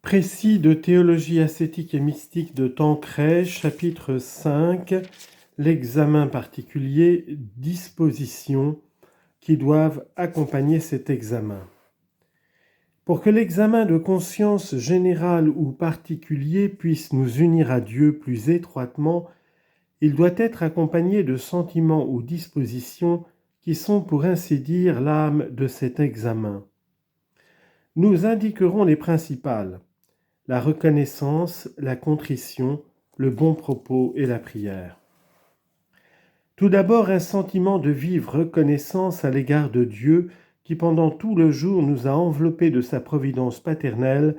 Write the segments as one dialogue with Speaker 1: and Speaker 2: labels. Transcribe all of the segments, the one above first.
Speaker 1: Précis de théologie ascétique et mystique de Tancrède, chapitre 5, l'examen particulier, dispositions qui doivent accompagner cet examen. Pour que l'examen de conscience général ou particulier puisse nous unir à Dieu plus étroitement, il doit être accompagné de sentiments ou dispositions qui sont pour ainsi dire l'âme de cet examen. Nous indiquerons les principales: la reconnaissance, la contrition, le bon propos et la prière. Tout d'abord, un sentiment de vive reconnaissance à l'égard de Dieu qui pendant tout le jour nous a enveloppés de sa providence paternelle,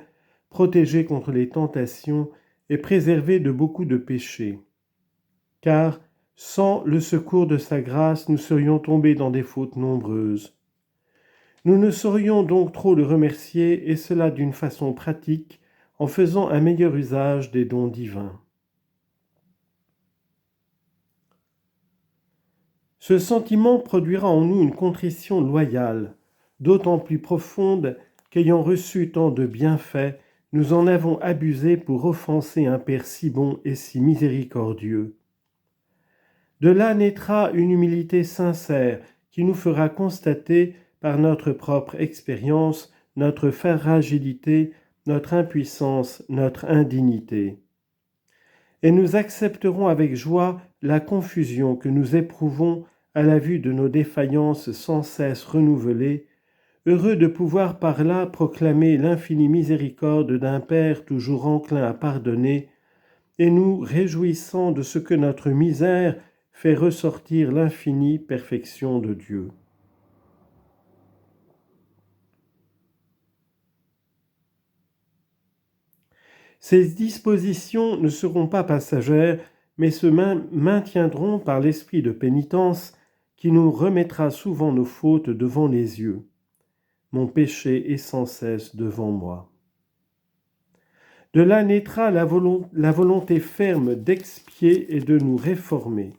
Speaker 1: protégés contre les tentations et préservés de beaucoup de péchés. Car, sans le secours de sa grâce, nous serions tombés dans des fautes nombreuses. Nous ne saurions donc trop le remercier, et cela d'une façon pratique, en faisant un meilleur usage des dons divins. Ce sentiment produira en nous une contrition loyale, d'autant plus profonde qu'ayant reçu tant de bienfaits, nous en avons abusé pour offenser un Père si bon et si miséricordieux. De là naîtra une humilité sincère qui nous fera constater par notre propre expérience notre fragilité, notre impuissance, notre indignité. Et nous accepterons avec joie la confusion que nous éprouvons à la vue de nos défaillances sans cesse renouvelées, heureux de pouvoir par là proclamer l'infinie miséricorde d'un Père toujours enclin à pardonner, et nous réjouissant de ce que notre misère fait ressortir l'infinie perfection de Dieu. Ces dispositions ne seront pas passagères, mais se maintiendront par l'esprit de pénitence qui nous remettra souvent nos fautes devant les yeux. Mon péché est sans cesse devant moi. De là naîtra la volonté ferme d'expier et de nous réformer.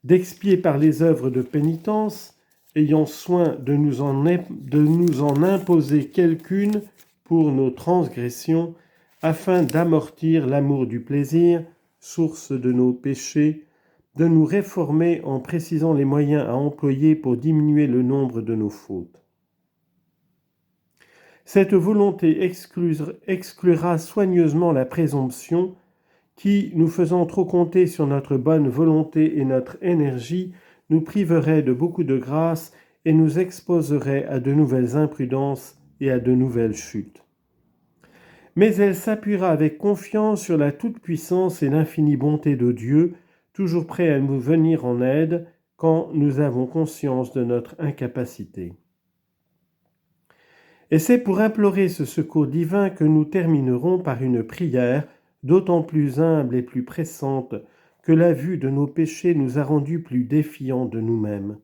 Speaker 1: D'expier par les œuvres de pénitence, ayant soin de nous en imposer quelqu'une pour nos transgressions, afin d'amortir l'amour du plaisir, source de nos péchés, de nous réformer en précisant les moyens à employer pour diminuer le nombre de nos fautes. Cette volonté exclura soigneusement la présomption qui, nous faisant trop compter sur notre bonne volonté et notre énergie, nous priverait de beaucoup de grâce et nous exposerait à de nouvelles imprudences et à de nouvelles chutes. Mais elle s'appuiera avec confiance sur la toute-puissance et l'infinie bonté de Dieu, toujours prêt à nous venir en aide quand nous avons conscience de notre incapacité. Et c'est pour implorer ce secours divin que nous terminerons par une prière d'autant plus humble et plus pressante que la vue de nos péchés nous a rendus plus défiants de nous-mêmes.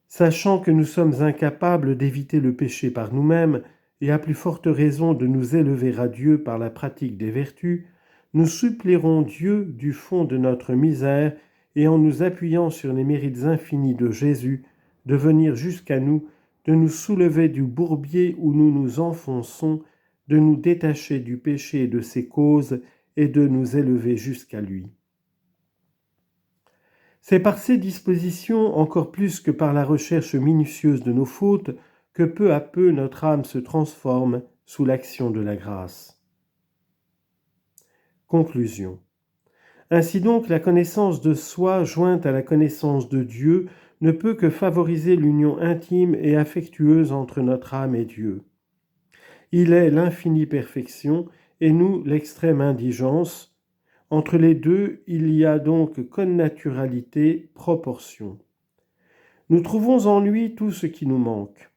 Speaker 1: Sachant que nous sommes incapables d'éviter le péché par nous-mêmes, et à plus forte raison de nous élever à Dieu par la pratique des vertus, nous supplierons Dieu du fond de notre misère et en nous appuyant sur les mérites infinis de Jésus, de venir jusqu'à nous, de nous soulever du bourbier où nous nous enfonçons, de nous détacher du péché et de ses causes et de nous élever jusqu'à lui. C'est par ces dispositions, encore plus que par la recherche minutieuse de nos fautes, que peu à peu notre âme se transforme sous l'action de la grâce. Conclusion. Ainsi donc, la connaissance de soi jointe à la connaissance de Dieu ne peut que favoriser l'union intime et affectueuse entre notre âme et Dieu. Il est l'infinie perfection et nous l'extrême indigence. Entre les deux, il y a donc connaturalité, proportion. Nous trouvons en lui tout ce qui nous manque.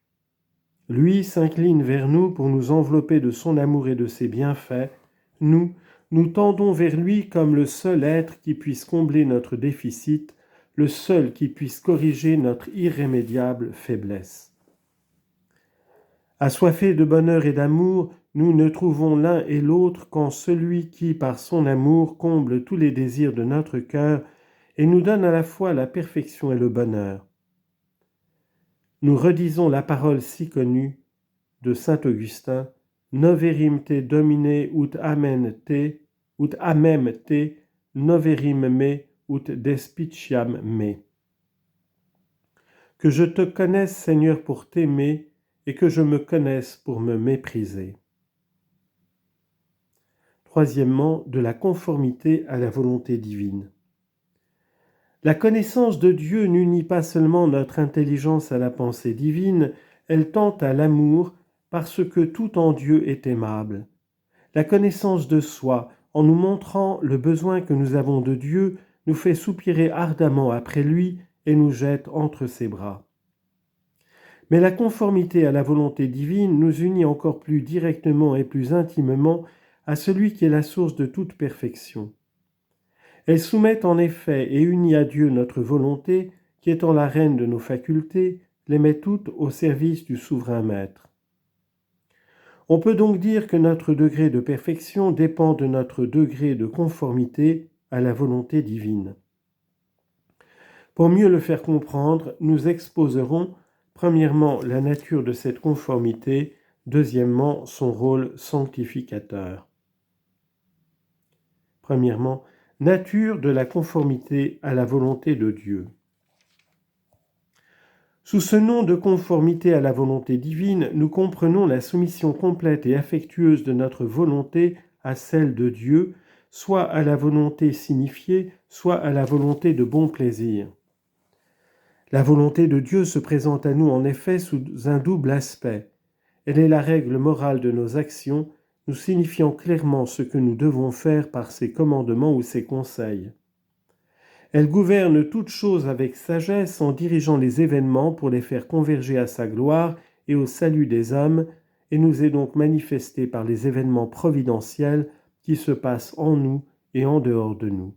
Speaker 1: Lui s'incline vers nous pour nous envelopper de son amour et de ses bienfaits. Nous tendons vers lui comme le seul être qui puisse combler notre déficit, le seul qui puisse corriger notre irrémédiable faiblesse. Assoiffés de bonheur et d'amour, nous ne trouvons l'un et l'autre qu'en celui qui, par son amour, comble tous les désirs de notre cœur et nous donne à la fois la perfection et le bonheur. Nous redisons la parole si connue de saint Augustin: noverim te domine ut amem te, noverim me ut despiciam me. Que je te connaisse, Seigneur, pour t'aimer, et que je me connaisse pour me mépriser. Troisièmement, de la conformité à la volonté divine. La connaissance de Dieu n'unit pas seulement notre intelligence à la pensée divine, elle tend à l'amour parce que tout en Dieu est aimable. La connaissance de soi, en nous montrant le besoin que nous avons de Dieu, nous fait soupirer ardemment après lui et nous jette entre ses bras. Mais la conformité à la volonté divine nous unit encore plus directement et plus intimement à celui qui est la source de toute perfection. Elle soumet en effet et unit à Dieu notre volonté, qui étant la reine de nos facultés, les met toutes au service du souverain maître. On peut donc dire que notre degré de perfection dépend de notre degré de conformité à la volonté divine. Pour mieux le faire comprendre, nous exposerons premièrement la nature de cette conformité, deuxièmement son rôle sanctificateur. Premièrement, nature de la conformité à la volonté de Dieu. Sous ce nom de conformité à la volonté divine, nous comprenons la soumission complète et affectueuse de notre volonté à celle de Dieu, soit à la volonté signifiée, soit à la volonté de bon plaisir. La volonté de Dieu se présente à nous en effet sous un double aspect. Elle est la règle morale de nos actions, nous signifiant clairement ce que nous devons faire par ses commandements ou ses conseils. Elle gouverne toutes choses avec sagesse en dirigeant les événements pour les faire converger à sa gloire et au salut des hommes, et nous est donc manifestée par les événements providentiels qui se passent en nous et en dehors de nous.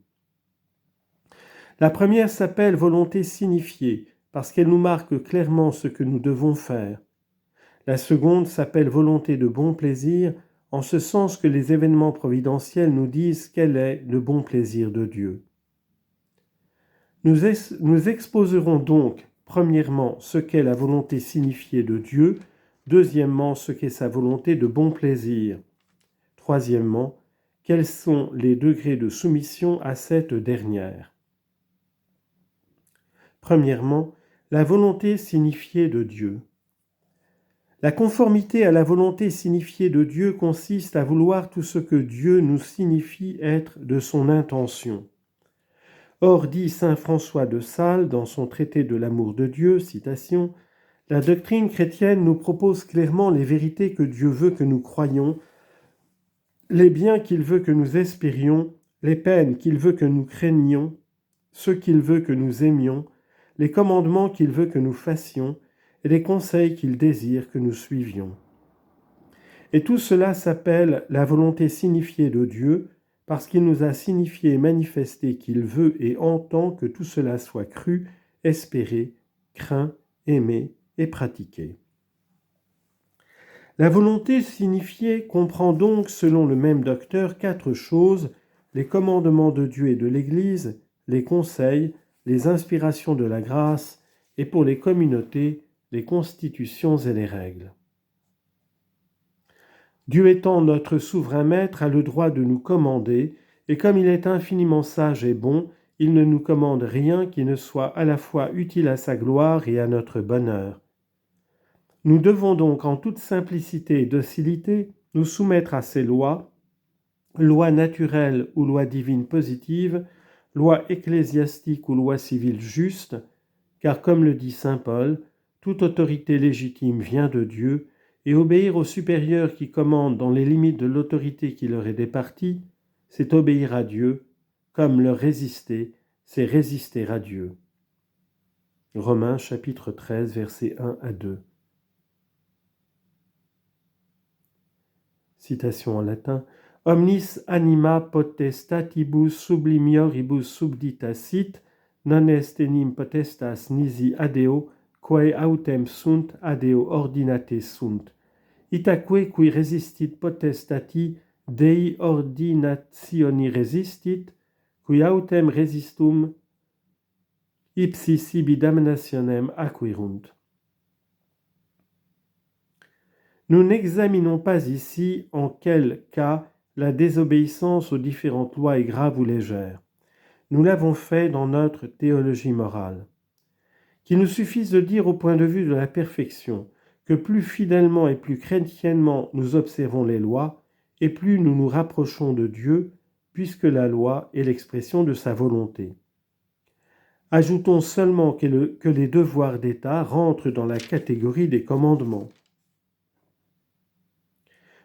Speaker 1: La première s'appelle volonté signifiée, parce qu'elle nous marque clairement ce que nous devons faire. La seconde s'appelle volonté de bon plaisir, en ce sens que les événements providentiels nous disent quel est le bon plaisir de Dieu. Nous exposerons donc, premièrement, ce qu'est la volonté signifiée de Dieu, deuxièmement, ce qu'est sa volonté de bon plaisir, troisièmement, quels sont les degrés de soumission à cette dernière. Premièrement, la volonté signifiée de Dieu. La conformité à la volonté signifiée de Dieu consiste à vouloir tout ce que Dieu nous signifie être de son intention. Or, dit saint François de Sales dans son traité de l'amour de Dieu, citation, « La doctrine chrétienne nous propose clairement les vérités que Dieu veut que nous croyions, les biens qu'il veut que nous espérions, les peines qu'il veut que nous craignions, ceux qu'il veut que nous aimions, les commandements qu'il veut que nous fassions, et les conseils qu'il désire que nous suivions. Et tout cela s'appelle la volonté signifiée de Dieu, parce qu'il nous a signifié et manifesté qu'il veut et entend que tout cela soit cru, espéré, craint, aimé et pratiqué. La volonté signifiée comprend donc, selon le même docteur, 4 choses: les commandements de Dieu et de l'Église, les conseils, les inspirations de la grâce, et pour les communautés, les constitutions et les règles. Dieu étant notre souverain maître a le droit de nous commander, et comme il est infiniment sage et bon, il ne nous commande rien qui ne soit à la fois utile à sa gloire et à notre bonheur. Nous devons donc en toute simplicité et docilité nous soumettre à ces lois, lois naturelles ou lois divines positives, lois ecclésiastiques ou lois civiles justes, car comme le dit saint Paul, toute autorité légitime vient de Dieu, et obéir aux supérieurs qui commandent dans les limites de l'autorité qui leur est départie, c'est obéir à Dieu, comme leur résister, c'est résister à Dieu. Romains chapitre 13, versets 1 à 2. Citation en latin. Omnis anima potestatibus sublimioribus subdita sit, non est enim potestas nisi adeo, quae autem sunt adeo ordinate sunt. Itaque qui resistit potestati, Dei ordinationi resistit, qui autem resistum ipsi sibi damnationem acquirunt. Nous n'examinons pas ici en quel cas la désobéissance aux différentes lois est grave ou légère. Nous l'avons fait dans notre théologie morale. Qu'il nous suffise de dire au point de vue de la perfection que plus fidèlement et plus chrétiennement nous observons les lois, et plus nous nous rapprochons de Dieu, puisque la loi est l'expression de sa volonté. Ajoutons seulement que les devoirs d'État rentrent dans la catégorie des commandements.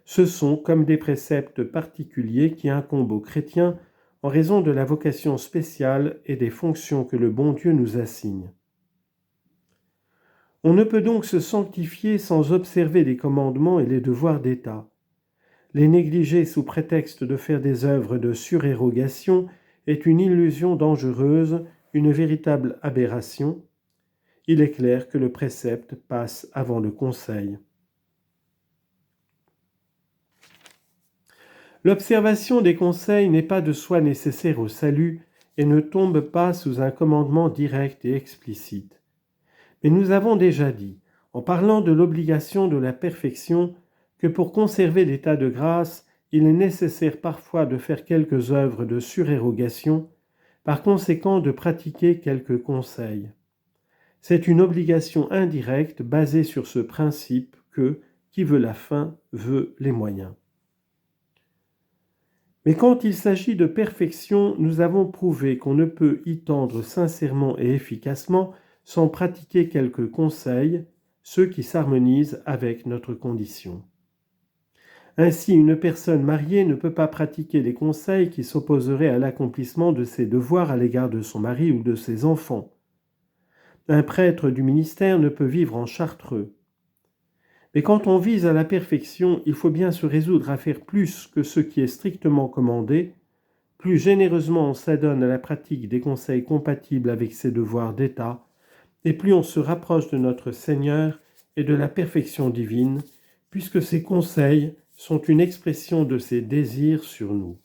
Speaker 1: Ce sont comme des préceptes particuliers qui incombent aux chrétiens en raison de la vocation spéciale et des fonctions que le bon Dieu nous assigne. On ne peut donc se sanctifier sans observer les commandements et les devoirs d'État. Les négliger sous prétexte de faire des œuvres de surérogation est une illusion dangereuse, une véritable aberration. Il est clair que le précepte passe avant le conseil. L'observation des conseils n'est pas de soi nécessaire au salut et ne tombe pas sous un commandement direct et explicite. Mais nous avons déjà dit, en parlant de l'obligation de la perfection, que pour conserver l'état de grâce, il est nécessaire parfois de faire quelques œuvres de surérogation, par conséquent de pratiquer quelques conseils. C'est une obligation indirecte basée sur ce principe que, qui veut la fin, veut les moyens. Mais quand il s'agit de perfection, nous avons prouvé qu'on ne peut y tendre sincèrement et efficacement sans pratiquer quelques conseils, ceux qui s'harmonisent avec notre condition. Ainsi, une personne mariée ne peut pas pratiquer les conseils qui s'opposeraient à l'accomplissement de ses devoirs à l'égard de son mari ou de ses enfants. Un prêtre du ministère ne peut vivre en chartreux. Mais quand on vise à la perfection, il faut bien se résoudre à faire plus que ce qui est strictement commandé. Plus généreusement on s'adonne à la pratique des conseils compatibles avec ses devoirs d'État, et plus on se rapproche de notre Seigneur et de la perfection divine, puisque ces conseils sont une expression de ses désirs sur nous.